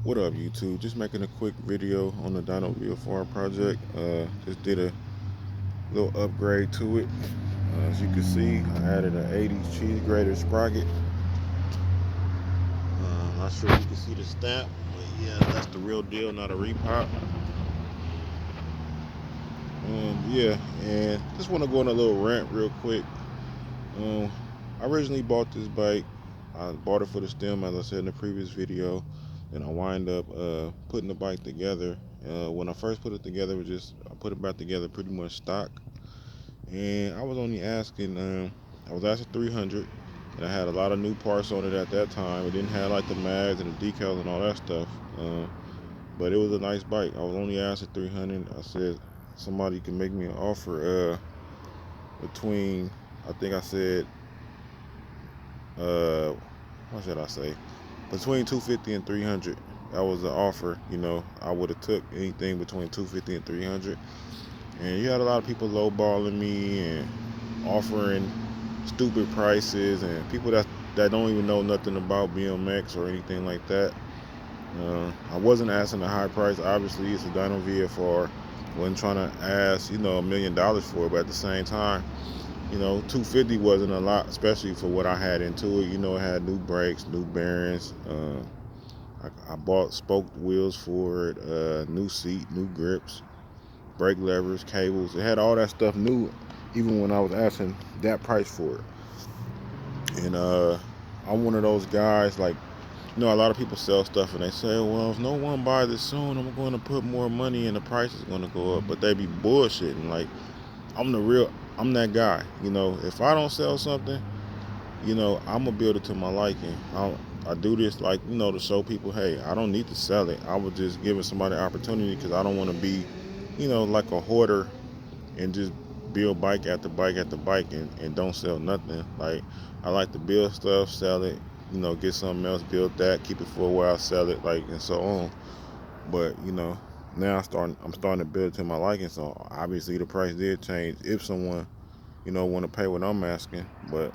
What up, YouTube? Just making a quick video on the Dyno VFR project. Just did a little upgrade to it. As you can see, I added an 80s cheese grater sprocket. Not sure if you can see the stamp, but yeah, that's the real deal, not a repop. Yeah, and just want to go on a little rant real quick. Um, I originally bought this bike. I bought it for the stem, as I said in the previous video, and I wind up putting the bike together. When I first put it together, I put it back together pretty much stock, and I was only asking. I was asking 300, and I had a lot of new parts on it at that time. It didn't have like the mags and the decals and all that stuff, but it was a nice bike. I was only asking 300. I said somebody can make me an offer between. I think I said uh, what should I say? Between 250 and 300. That was the offer. I would have took anything between 250 and 300. And you had a lot of people lowballing me and offering stupid prices, and people that don't even know nothing about BMX or anything like that. I wasn't asking a high price. Obviously, it's a Dyno VFR. Wasn't trying to ask, $1 million for it, but at the same time, 250 wasn't a lot, especially for what I had into it. It had new brakes, new bearings. I bought spoked wheels for it, new seat, new grips, brake levers, cables. It had all that stuff new, even when I was asking that price for it. And I'm one of those guys, like, a lot of people sell stuff and they say, well, if no one buys it soon, I'm going to put more money and the price is going to go up. But they be bullshitting. Like, I'm that guy. If I don't sell something, I'm gonna build it to my liking. I do this, like, to show people, hey, I don't need to sell it. I was just giving somebody an opportunity because I don't want to be, like a hoarder and just build bike after bike after bike and don't sell nothing. Like, I like to build stuff, sell it, get something else, build that, keep it for a while, sell it, like, and so on. But now I'm starting to build it to my liking. So obviously the price did change if someone want to pay what I'm asking. But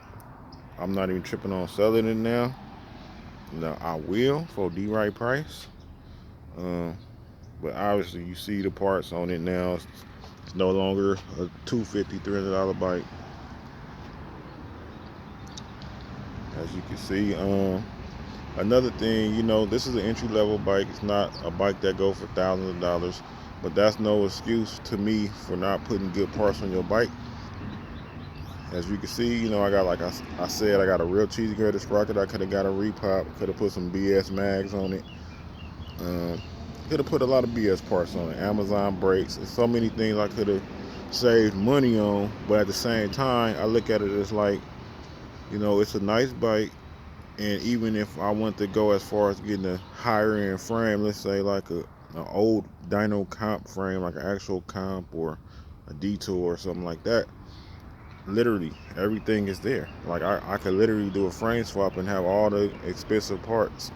I'm not even tripping on selling it now. I will for the right price. Um, but obviously, you see the parts on it now. It's no longer a $250, $300 bike. As you can see, another thing, this is an entry level bike. It's not a bike that go for thousands of dollars. But that's no excuse to me for not putting good parts on your bike. As you can see, I got, like I said, I got a real cheesy grater sprocket. I could have got a repop, could have put some BS mags on it. Um, could have put a lot of BS parts on it. Amazon brakes. There's so many things I could have saved money on. But at the same time, I look at it as like, it's a nice bike. And even if I want to go as far as getting a higher end frame, let's say like an old Dyno comp frame, like an actual comp or a detour or something like that, literally everything is there. Like, I could literally do a frame swap and have all the expensive parts.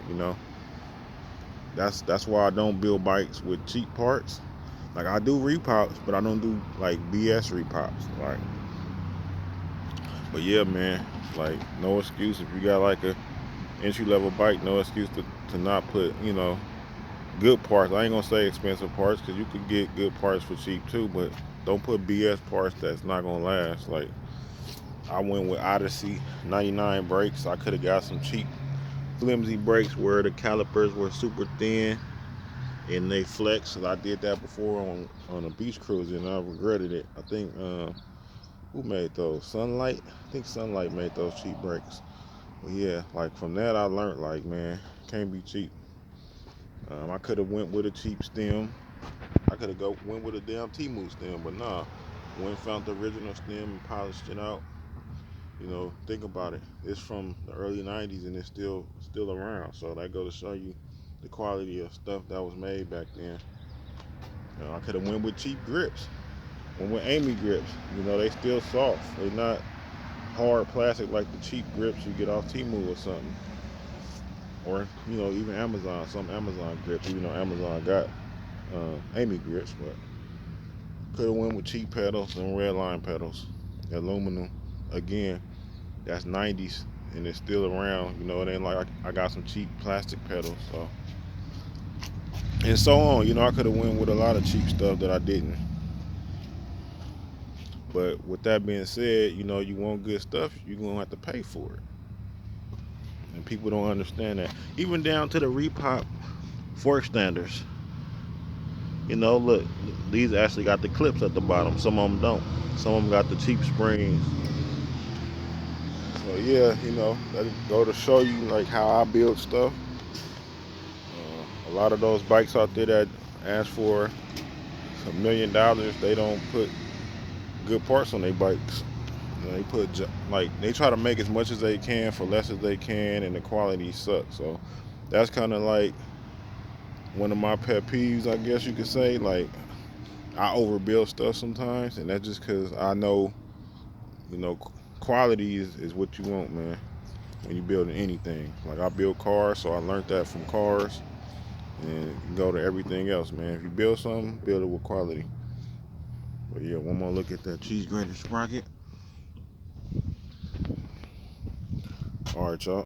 That's why I don't build bikes with cheap parts. Like, I do repops, but I don't do like BS repops. Like, but yeah, man, like, no excuse if you got like a entry level bike. No excuse to not put good parts. I ain't gonna say expensive parts because you could get good parts for cheap too, but don't put BS parts that's not gonna last. Like, I went with Odyssey 99 brakes. I could have got some cheap flimsy brakes where the calipers were super thin and they flex. And I did that before on a beach cruise and I regretted it. I think who made those? Sunlight. I think Sunlight made those cheap brakes. But yeah, like, from that I learned, like, man, can't be cheap. I could have went with a cheap stem. I could have went with a damn Timu stem, but nah. Went and found the original stem and polished it out. Think about it. It's from the early '90s and it's still around. So that go to show you the quality of stuff that was made back then. I could have went with cheap grips. Went with Amy grips. They still soft. They not hard plastic like the cheap grips you get off Timu or something. Or even Amazon. Some Amazon grips. Even though Amazon got Amy grips, but could have went with cheap pedals and red line pedals, aluminum. Again, that's '90s and it's still around. It ain't like I got some cheap plastic pedals. So and so on. You know, I could have went with a lot of cheap stuff that I didn't. But with that being said, you know, you want good stuff, you're gonna have to pay for it. And people don't understand that. Even down to the repop fork standers. You know, look, these actually got the clips at the bottom. Some of them don't. Some of them got the cheap springs. So yeah, you know, that go to show you like how I build stuff. A lot of those bikes out there that ask for $1 million, they don't put good parts on their bikes. You know, they put like they try to make as much as they can for less as they can, and the quality sucks. So that's kind of like one of my pet peeves, I guess you could say. Like I overbuild stuff sometimes, and that's just because I know, you know, quality is what you want, man. When you building anything, like I build cars, so I learned that from cars, and you go to everything else, man. If you build something, build it with quality. But yeah, one more look at that cheese grater sprocket. All right, y'all.